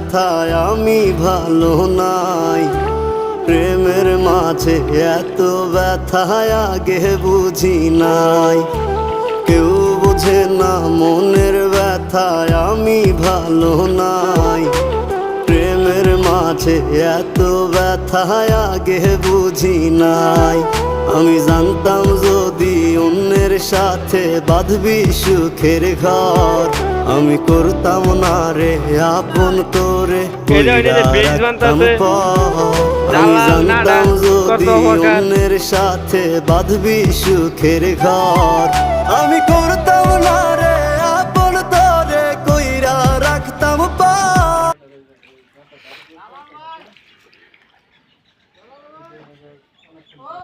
ব্যথায় আমি ভালো নাই। প্রেমের মাঝে এত ব্যথায় আগে বুঝি নাই। কেউ বোঝে না মনের ব্যথায় আমি ভালো নাই। প্রেমের মাঝে এত ব্যথায় আগে বুঝি নাই। আমি জানতাম যদি অন্যের সাথে বাঁধবি সুখের ঘর, আমি করতাম না রে আপন করে রাখতাম পর। আমি জানতাম যদি অন্যের সাথে বাঁধবি সুখের ঘর, আমি করতাম না রে আপন করে কইরা রাখতাম পর।